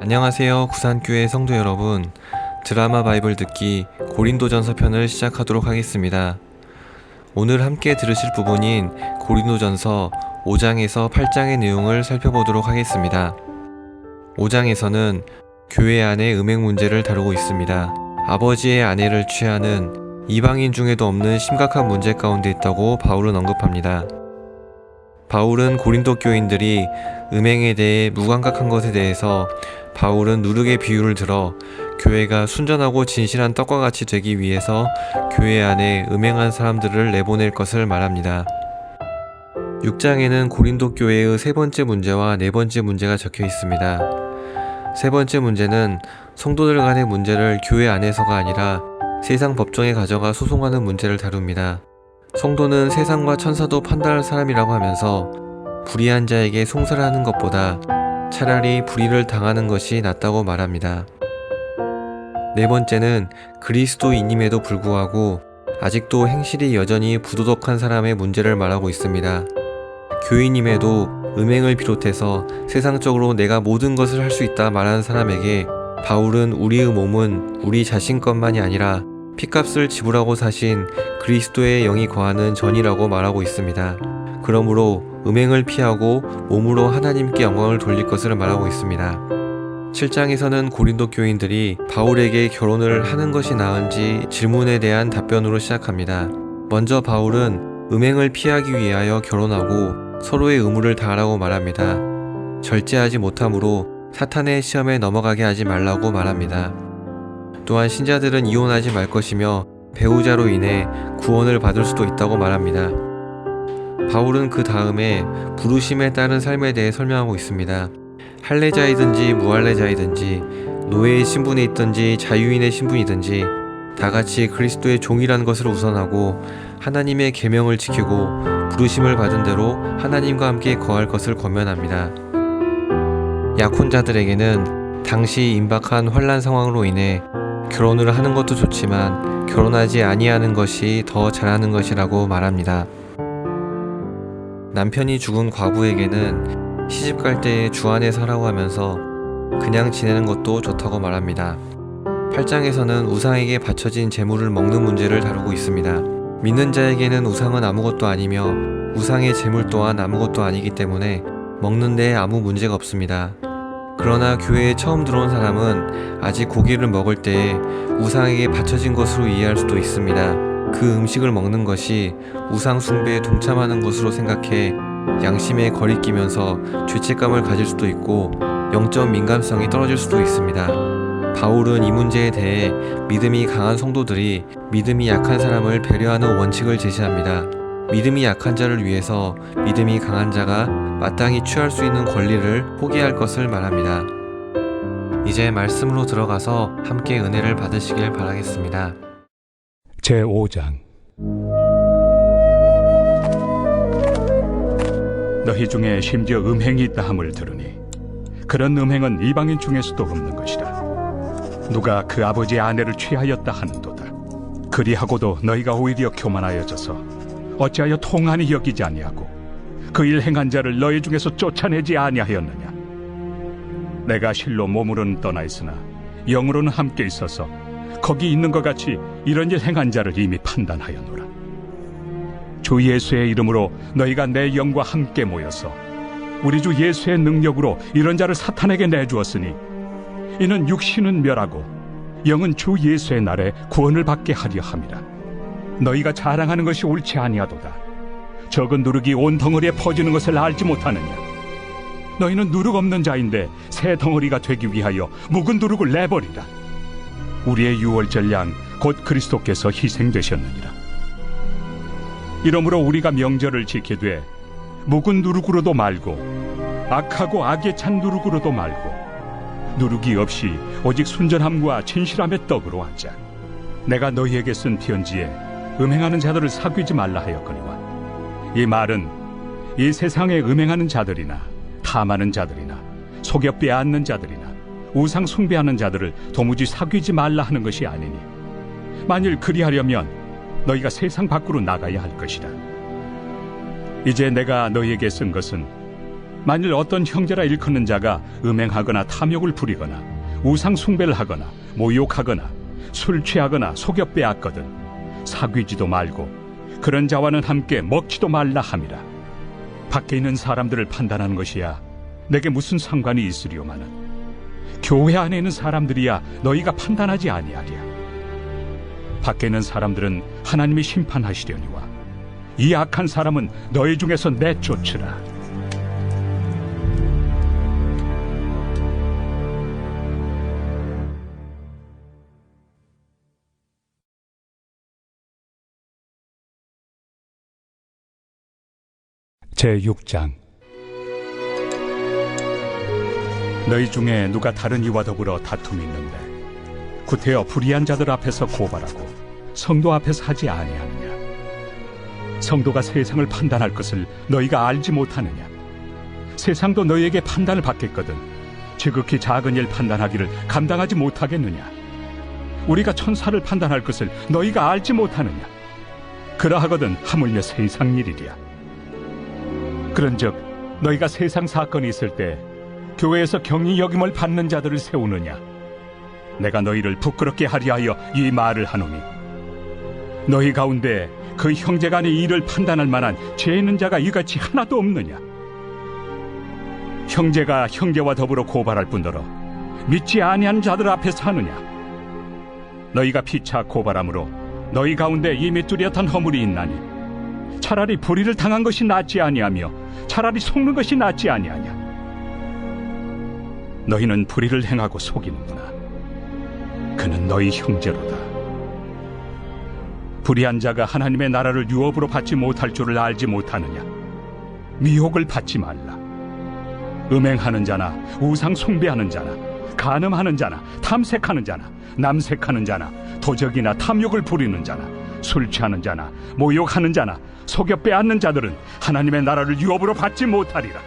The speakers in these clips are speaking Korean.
안녕하세요. 구산교회 성도 여러분. 드라마 바이블 듣기 고린도전서 편을 시작하도록 하겠습니다. 오늘 함께 들으실 부분인 고린도전서 5장에서 8장의 내용을 살펴보도록 하겠습니다. 5장에서는 교회 안의 음행 문제를 다루고 있습니다. 아버지의 아내를 취하는 이방인 중에도 없는 심각한 문제 가운데 있다고 바울은 언급합니다. 바울은 고린도 교인들이 음행에 대해 무감각한 것에 대해서 바울은 누룩의 비유를 들어 교회가 순전하고 진실한 떡과 같이 되기 위해서 교회 안에 음행한 사람들을 내보낼 것을 말합니다. 6장에는 고린도 교회의 세 번째 문제와 네 번째 문제가 적혀 있습니다. 세 번째 문제는 성도들 간의 문제를 교회 안에서가 아니라 세상 법정에 가져가 소송하는 문제를 다룹니다. 성도는 세상과 천사도 판단할 사람이라고 하면서 불의한 자에게 송사를 하는 것보다 차라리 불의를 당하는 것이 낫다고 말합니다. 네 번째는 그리스도인임에도 불구하고 아직도 행실이 여전히 부도덕한 사람의 문제를 말하고 있습니다. 교인임에도 음행을 비롯해서 세상적으로 내가 모든 것을 할 수 있다 말하는 사람에게 바울은 우리의 몸은 우리 자신 것만이 아니라 핏값을 지불하고 사신 그리스도의 영이 거하는 전이라고 말하고 있습니다. 그러므로 음행을 피하고 몸으로 하나님께 영광을 돌릴 것을 말하고 있습니다. 7장에서는 고린도 교인들이 바울에게 결혼을 하는 것이 나은지 질문에 대한 답변으로 시작합니다. 먼저 바울은 음행을 피하기 위하여 결혼하고 서로의 의무를 다하라고 말합니다. 절제하지 못함으로 사탄의 시험에 넘어가게 하지 말라고 말합니다. 또한 신자들은 이혼하지 말 것이며 배우자로 인해 구원을 받을 수도 있다고 말합니다. 바울은 그 다음에 부르심에 따른 삶에 대해 설명하고 있습니다. 할례자이든지 무할례자이든지 노예의 신분에 있든지 자유인의 신분이든지 다같이 그리스도의 종이라는 것을 우선하고 하나님의 계명을 지키고 부르심을 받은 대로 하나님과 함께 거할 것을 권면합니다. 약혼자들에게는 당시 임박한 환난 상황으로 인해 결혼을 하는 것도 좋지만 결혼하지 아니하는 것이 더 잘하는 것이라고 말합니다. 남편이 죽은 과부에게는 시집갈 때에 주 안에 서라고 하면서 그냥 지내는 것도 좋다고 말합니다. 8장에서는 우상에게 바쳐진 재물을 먹는 문제를 다루고 있습니다. 믿는 자에게는 우상은 아무것도 아니며 우상의 재물 또한 아무것도 아니기 때문에 먹는 데에 아무 문제가 없습니다. 그러나 교회에 처음 들어온 사람은 아직 고기를 먹을 때에 우상에게 바쳐진 것으로 이해할 수도 있습니다. 그 음식을 먹는 것이 우상 숭배에 동참하는 것으로 생각해 양심에 거리끼면서 죄책감을 가질 수도 있고 영적 민감성이 떨어질 수도 있습니다. 바울은 이 문제에 대해 믿음이 강한 성도들이 믿음이 약한 사람을 배려하는 원칙을 제시합니다. 믿음이 약한 자를 위해서 믿음이 강한 자가 마땅히 취할 수 있는 권리를 포기할 것을 말합니다. 이제 말씀으로 들어가서 함께 은혜를 받으시길 바라겠습니다. 제5장 너희 중에 심지어 음행이 있다 함을 들으니 그런 음행은 이방인 중에서도 없는 것이라. 누가 그 아버지의 아내를 취하였다 하는도다. 그리하고도 너희가 오히려 교만하여져서 어찌하여 통한이 여기지 아니하고 그 일 행한 자를 너희 중에서 쫓아내지 아니하였느냐. 내가 실로 몸으로는 떠나 있으나 영으로는 함께 있어서 거기 있는 것 같이 이런 일 행한 자를 이미 판단하였노라. 주 예수의 이름으로 너희가 내 영과 함께 모여서 우리 주 예수의 능력으로 이런 자를 사탄에게 내주었으니 이는 육신은 멸하고 영은 주 예수의 날에 구원을 받게 하려 함이라. 너희가 자랑하는 것이 옳지 아니하도다. 적은 누룩이 온 덩어리에 퍼지는 것을 알지 못하느냐. 너희는 누룩 없는 자인데 새 덩어리가 되기 위하여 묵은 누룩을 내버리라. 우리의 유월절 양 곧 그리스도께서 희생되셨느니라. 이러므로 우리가 명절을 지키되 묵은 누룩으로도 말고 악하고 악에 찬 누룩으로도 말고 누룩이 없이 오직 순전함과 진실함의 떡으로 하자. 내가 너희에게 쓴 편지에 음행하는 자들을 사귀지 말라 하였거니와 이 말은 이 세상에 음행하는 자들이나 탐하는 자들이나 속여 빼앗는 자들이나 우상 숭배하는 자들을 도무지 사귀지 말라 하는 것이 아니니 만일 그리하려면 너희가 세상 밖으로 나가야 할 것이다. 이제 내가 너희에게 쓴 것은 만일 어떤 형제라 일컫는 자가 음행하거나 탐욕을 부리거나 우상 숭배를 하거나 모욕하거나 술 취하거나 속여 빼앗거든 사귀지도 말고 그런 자와는 함께 먹지도 말라 함이라. 밖에 있는 사람들을 판단하는 것이야 내게 무슨 상관이 있으리오마는 교회 안에 있는 사람들이야 너희가 판단하지 아니하리야. 밖에 있는 사람들은 하나님이 심판하시려니와 이 악한 사람은 너희 중에서 내쫓으라. 제6장. 너희 중에 누가 다른 이와 더불어 다툼이 있는데 구태여 불의한 자들 앞에서 고발하고 성도 앞에서 하지 아니하느냐? 성도가 세상을 판단할 것을 너희가 알지 못하느냐? 세상도 너희에게 판단을 받겠거든 지극히 작은 일 판단하기를 감당하지 못하겠느냐? 우리가 천사를 판단할 것을 너희가 알지 못하느냐? 그러하거든 하물며 세상 일이랴. 그런즉 너희가 세상 사건이 있을 때 교회에서 경히 여김을 받는 자들을 세우느냐? 내가 너희를 부끄럽게 하려 하여 이 말을 하노니 너희 가운데 그 형제간의 일을 판단할 만한 죄 있는 자가 이같이 하나도 없느냐? 형제가 형제와 더불어 고발할 뿐더러 믿지 아니하는 자들 앞에서 하느냐? 너희가 피차 고발함으로 너희 가운데 이미 뚜렷한 허물이 있나니 차라리 불의를 당한 것이 낫지 아니하며 차라리 속는 것이 낫지 아니하냐? 너희는 불의를 행하고 속이는구나. 그는 너희 형제로다. 불의한 자가 하나님의 나라를 유업으로 받지 못할 줄을 알지 못하느냐? 미혹을 받지 말라. 음행하는 자나 우상 숭배하는 자나 간음하는 자나 탐색하는 자나 남색하는 자나 도적이나 탐욕을 부리는 자나 술 취하는 자나 모욕하는 자나 속여 빼앗는 자들은 하나님의 나라를 유업으로 받지 못하리라.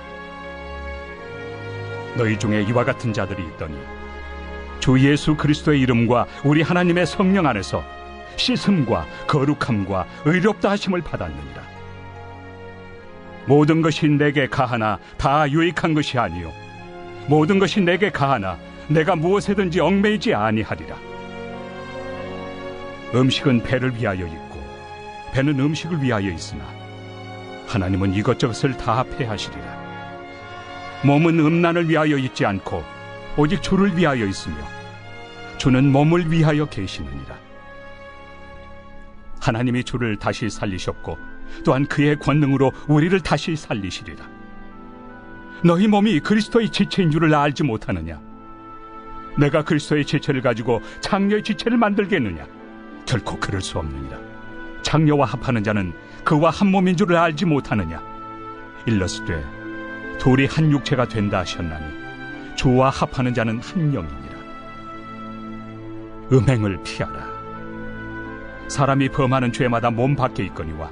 너희 중에 이와 같은 자들이 있더니 주 예수 그리스도의 이름과 우리 하나님의 성령 안에서 씻음과 거룩함과 의롭다 하심을 받았느니라. 모든 것이 내게 가하나 다 유익한 것이 아니요 모든 것이 내게 가하나 내가 무엇에든지 얽매이지 아니하리라. 음식은 배를 위하여 있고 배는 음식을 위하여 있으나 하나님은 이것저것을 다 폐하시리라. 몸은 음란을 위하여 있지 않고 오직 주를 위하여 있으며 주는 몸을 위하여 계시느니라. 하나님이 주를 다시 살리셨고 또한 그의 권능으로 우리를 다시 살리시리라. 너희 몸이 그리스도의 지체인 줄을 알지 못하느냐? 내가 그리스도의 지체를 가지고 장녀의 지체를 만들겠느냐? 결코 그럴 수 없느니라. 장녀와 합하는 자는 그와 한 몸인 줄을 알지 못하느냐? 일러스되 둘이 한 육체가 된다 하셨나니 주와 합하는 자는 한 영이니라. 음행을 피하라. 사람이 범하는 죄마다 몸 밖에 있거니와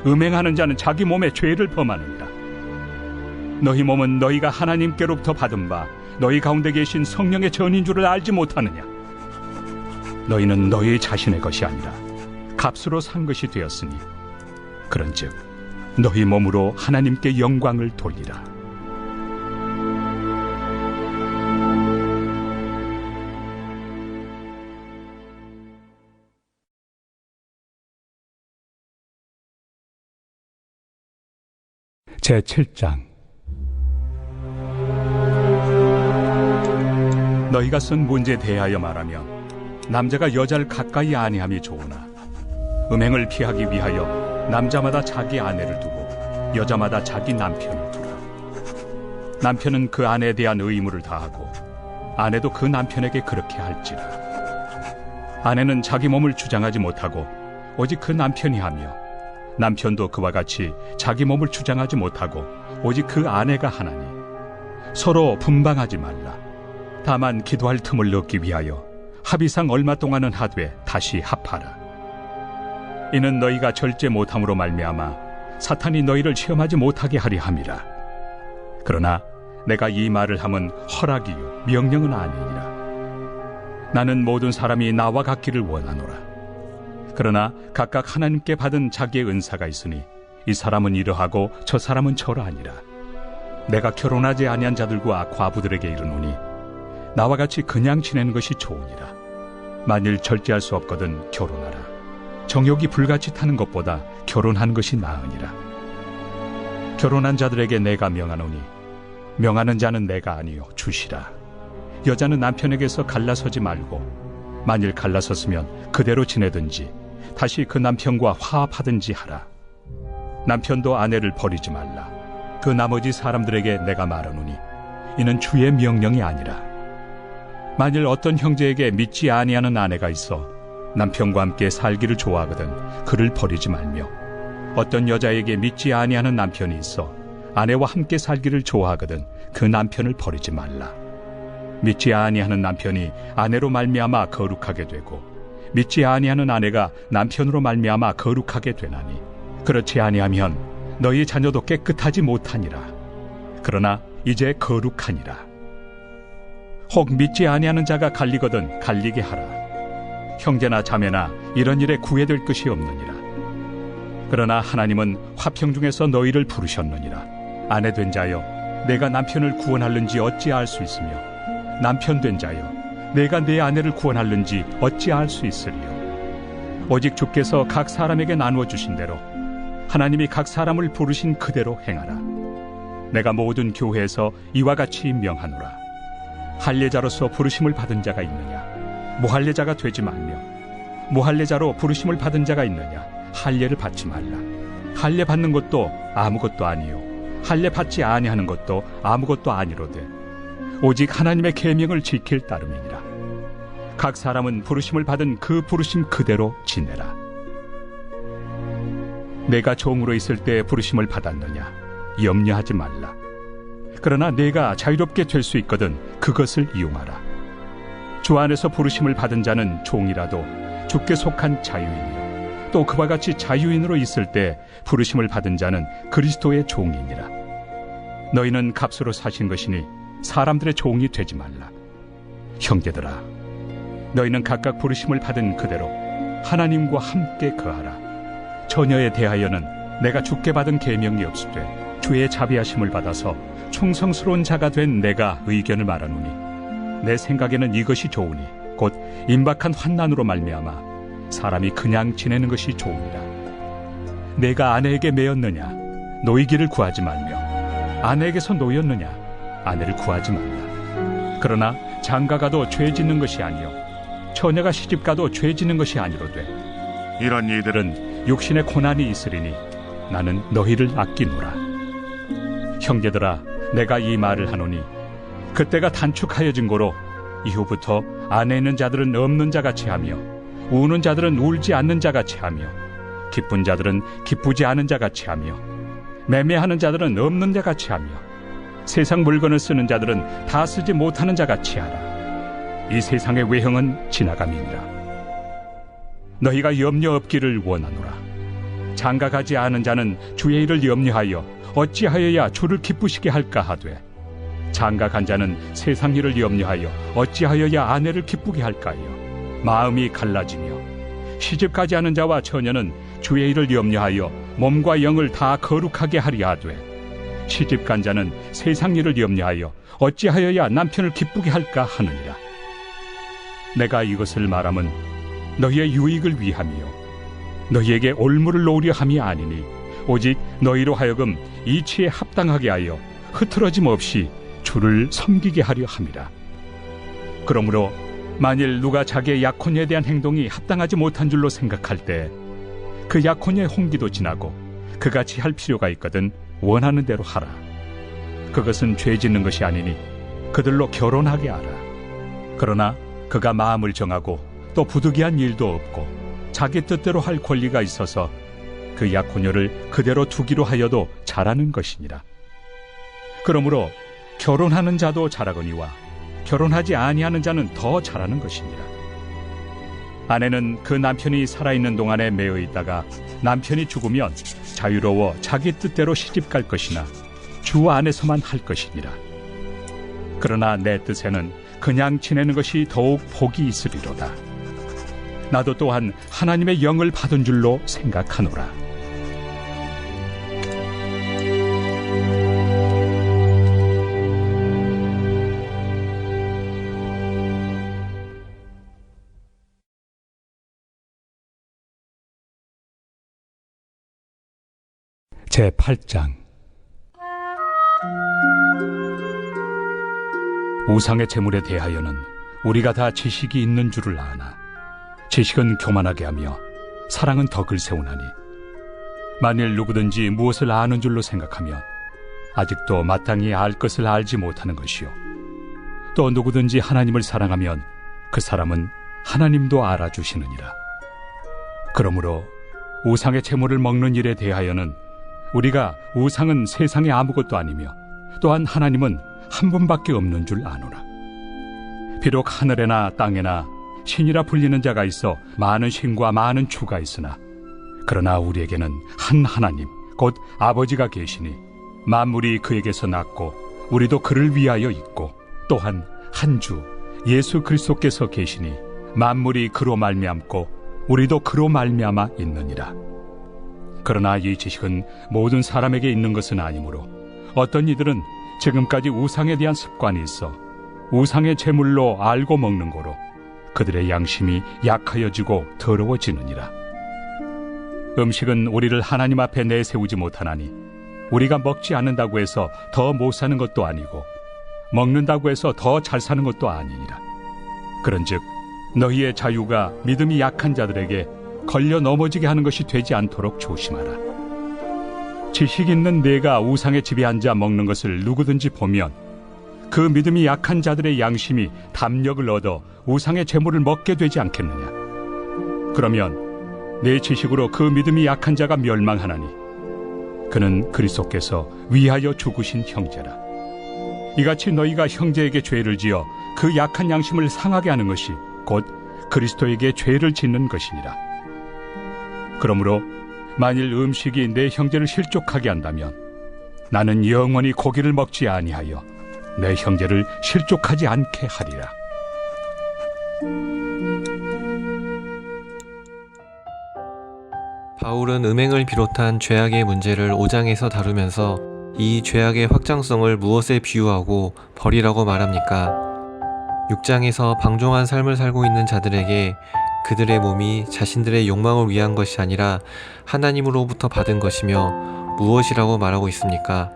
음행하는 자는 자기 몸에 죄를 범하느니라. 너희 몸은 너희가 하나님께로부터 받은 바 너희 가운데 계신 성령의 전인 줄을 알지 못하느냐? 너희는 너희 자신의 것이 아니라 값으로 산 것이 되었으니 그런즉 너희 몸으로 하나님께 영광을 돌리라. 제7장. 너희가 쓴 문제에 대하여 말하면 남자가 여자를 가까이 아니함이 좋으나 음행을 피하기 위하여 남자마다 자기 아내를 두고 여자마다 자기 남편을 두라. 남편은 그 아내에 대한 의무를 다하고 아내도 그 남편에게 그렇게 할지라. 아내는 자기 몸을 주장하지 못하고 오직 그 남편이 하며 남편도 그와 같이 자기 몸을 주장하지 못하고 오직 그 아내가 하나니 서로 분방하지 말라. 다만 기도할 틈을 얻기 위하여 합의상 얼마 동안은 하되 다시 합하라. 이는 너희가 절제 못함으로 말미암아 사탄이 너희를 시험하지 못하게 하려 함이라. 그러나 내가 이 말을 함은 허락이요 명령은 아니니라. 나는 모든 사람이 나와 같기를 원하노라. 그러나 각각 하나님께 받은 자기의 은사가 있으니 이 사람은 이러하고 저 사람은 저러하니라. 내가 결혼하지 아니한 자들과 과부들에게 이르노니 나와 같이 그냥 지내는 것이 좋으니라. 만일 절제할 수 없거든 결혼하라. 정욕이 불같이 타는 것보다 결혼하는 것이 나으니라. 결혼한 자들에게 내가 명하노니 명하는 자는 내가 아니요 주시라. 여자는 남편에게서 갈라서지 말고 만일 갈라섰으면 그대로 지내든지 다시 그 남편과 화합하든지 하라. 남편도 아내를 버리지 말라. 그 나머지 사람들에게 내가 말하노니 이는 주의 명령이 아니라. 만일 어떤 형제에게 믿지 아니하는 아내가 있어 남편과 함께 살기를 좋아하거든 그를 버리지 말며, 어떤 여자에게 믿지 아니하는 남편이 있어 아내와 함께 살기를 좋아하거든 그 남편을 버리지 말라. 믿지 아니하는 남편이 아내로 말미암아 거룩하게 되고 믿지 아니하는 아내가 남편으로 말미암아 거룩하게 되나니, 그렇지 아니하면 너희 자녀도 깨끗하지 못하니라. 그러나 이제 거룩하니라. 혹 믿지 아니하는 자가 갈리거든 갈리게 하라. 형제나 자매나 이런 일에 구애될 것이 없느니라. 그러나 하나님은 화평 중에서 너희를 부르셨느니라. 아내 된 자여, 내가 남편을 구원할는지 어찌 알 수 있으며, 남편 된 자여, 내가 내 아내를 구원할는지 어찌 알 수 있으리요. 오직 주께서 각 사람에게 나누어 주신 대로 하나님이 각 사람을 부르신 그대로 행하라. 내가 모든 교회에서 이와 같이 명하노라. 할례자로서 부르심을 받은 자가 있느냐? 무할례자가 되지 말며, 무할례자로 부르심을 받은 자가 있느냐? 할례를 받지 말라. 할례 받는 것도 아무것도 아니요 할례 받지 아니하는 것도 아무것도 아니로되 오직 하나님의 계명을 지킬 따름이니라. 각 사람은 부르심을 받은 그 부르심 그대로 지내라. 내가 종으로 있을 때 부르심을 받았느냐? 염려하지 말라. 그러나 내가 자유롭게 될 수 있거든 그것을 이용하라. 주 안에서 부르심을 받은 자는 종이라도 주께 속한 자유인이요, 또 그와 같이 자유인으로 있을 때 부르심을 받은 자는 그리스도의 종이니라. 너희는 값으로 사신 것이니 사람들의 종이 되지 말라. 형제들아, 너희는 각각 부르심을 받은 그대로 하나님과 함께 거하라. 처녀에 대하여는 내가 주께 받은 계명이 없으되 주의 자비하심을 받아서 충성스러운 자가 된 내가 의견을 말하노니, 내 생각에는 이것이 좋으니 곧 임박한 환난으로 말미암아 사람이 그냥 지내는 것이 좋으니라. 내가 아내에게 매였느냐? 노이기를 구하지 말며, 아내에게서 노였느냐? 아내를 구하지 말라. 그러나 장가가도 죄 짓는 것이 아니요 처녀가 시집가도 죄 짓는 것이 아니로되, 이런 이들은 육신의 고난이 있으리니 나는 너희를 아끼노라. 형제들아, 내가 이 말을 하노니 그때가 단축하여진 고로 이후부터 안에 있는 자들은 없는 자같이 하며, 우는 자들은 울지 않는 자같이 하며, 기쁜 자들은 기쁘지 않은 자같이 하며, 매매하는 자들은 없는 자같이 하며, 세상 물건을 쓰는 자들은 다 쓰지 못하는 자같이 하라. 이 세상의 외형은 지나감이니라. 너희가 염려 없기를 원하노라. 장가가지 않은 자는 주의 일을 염려하여 어찌하여야 주를 기쁘시게 할까 하되, 장가간 자는 세상 일을 염려하여 어찌하여야 아내를 기쁘게 할까요? 마음이 갈라지며, 시집가지 않은 자와 처녀는 주의 일을 염려하여 몸과 영을 다 거룩하게 하려 하되, 시집간 자는 세상 일을 염려하여 어찌하여야 남편을 기쁘게 할까 하느니라. 내가 이것을 말함은 너희의 유익을 위함이요 너희에게 올무를 놓으려 함이 아니니, 오직 너희로 하여금 이치에 합당하게 하여 흐트러짐 없이 주를 섬기게 하려 함이라. 그러므로 만일 누가 자기의 약혼녀에 대한 행동이 합당하지 못한 줄로 생각할 때 그 약혼녀의 홍기도 지나고 그같이 할 필요가 있거든 원하는 대로 하라. 그것은 죄 짓는 것이 아니니 그들로 결혼하게 하라. 그러나 그가 마음을 정하고 또 부득이한 일도 없고 자기 뜻대로 할 권리가 있어서 그 약혼녀를 그대로 두기로 하여도 잘하는 것이니라. 그러므로 결혼하는 자도 잘하거니와 결혼하지 아니하는 자는 더 잘하는 것이니라. 아내는 그 남편이 살아있는 동안에 매여 있다가 남편이 죽으면 자유로워 자기 뜻대로 시집갈 것이나 주 안에서만 할 것이니라. 그러나 내 뜻에는 그냥 지내는 것이 더욱 복이 있으리로다. 나도 또한 하나님의 영을 받은 줄로 생각하노라. 제8장 우상의 제물에 대하여는 우리가 다 지식이 있는 줄을 아나 지식은 교만하게 하며 사랑은 덕을 세우나니 만일 누구든지 무엇을 아는 줄로 생각하면 아직도 마땅히 알 것을 알지 못하는 것이요 또 누구든지 하나님을 사랑하면 그 사람은 하나님도 알아주시느니라. 그러므로 우상의 제물을 먹는 일에 대하여는 우리가 우상은 세상에 아무것도 아니며 또한 하나님은 한 분밖에 없는 줄 아노라. 비록 하늘에나 땅에나 신이라 불리는 자가 있어 많은 신과 많은 주가 있으나 그러나 우리에게는 한 하나님 곧 아버지가 계시니 만물이 그에게서 났고 우리도 그를 위하여 있고 또한 한 주 예수 그리스도께서 계시니 만물이 그로 말미암고 우리도 그로 말미암아 있느니라. 그러나 이 지식은 모든 사람에게 있는 것은 아니므로 어떤 이들은 지금까지 우상에 대한 습관이 있어 우상의 제물로 알고 먹는 거로 그들의 양심이 약하여지고 더러워지느니라. 음식은 우리를 하나님 앞에 내세우지 못하나니 우리가 먹지 않는다고 해서 더 못 사는 것도 아니고 먹는다고 해서 더 잘 사는 것도 아니니라. 그런즉 너희의 자유가 믿음이 약한 자들에게 걸려 넘어지게 하는 것이 되지 않도록 조심하라. 지식 있는 내가 우상의 집에 앉아 먹는 것을 누구든지 보면 그 믿음이 약한 자들의 양심이 담력을 얻어 우상의 제물을 먹게 되지 않겠느냐. 그러면 내 지식으로 그 믿음이 약한 자가 멸망하나니 그는 그리스도께서 위하여 죽으신 형제라. 이같이 너희가 형제에게 죄를 지어 그 약한 양심을 상하게 하는 것이 곧 그리스도에게 죄를 짓는 것이니라. 그러므로 만일 음식이 내 형제를 실족하게 한다면 나는 영원히 고기를 먹지 아니하여 내 형제를 실족하지 않게 하리라. 바울은 음행을 비롯한 죄악의 문제를 5장에서 다루면서 이 죄악의 확장성을 무엇에 비유하고 벌이라고 말합니까? 6장에서 방종한 삶을 살고 있는 자들에게 그들의 몸이 자신들의 욕망을 위한 것이 아니라 하나님으로부터 받은 것이며 무엇이라고 말하고 있습니까?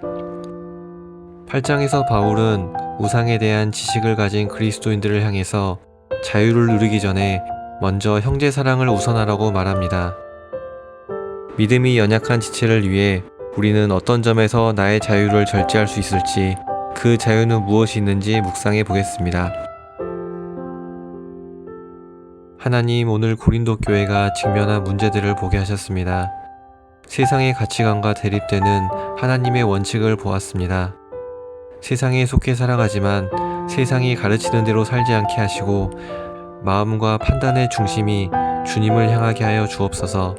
8장에서 바울은 우상에 대한 지식을 가진 그리스도인들을 향해서 자유를 누리기 전에 먼저 형제 사랑을 우선하라고 말합니다. 믿음이 연약한 지체를 위해 우리는 어떤 점에서 나의 자유를 절제할 수 있을지, 그 자유는 무엇이 있는지 묵상해 보겠습니다. 하나님, 오늘 고린도 교회가 직면한 문제들을 보게 하셨습니다. 세상의 가치관과 대립되는 하나님의 원칙을 보았습니다. 세상에 속해 살아가지만 세상이 가르치는 대로 살지 않게 하시고 마음과 판단의 중심이 주님을 향하게 하여 주옵소서.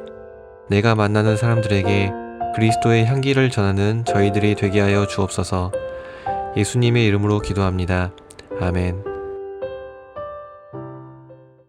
내가 만나는 사람들에게 그리스도의 향기를 전하는 저희들이 되게 하여 주옵소서. 예수님의 이름으로 기도합니다. 아멘.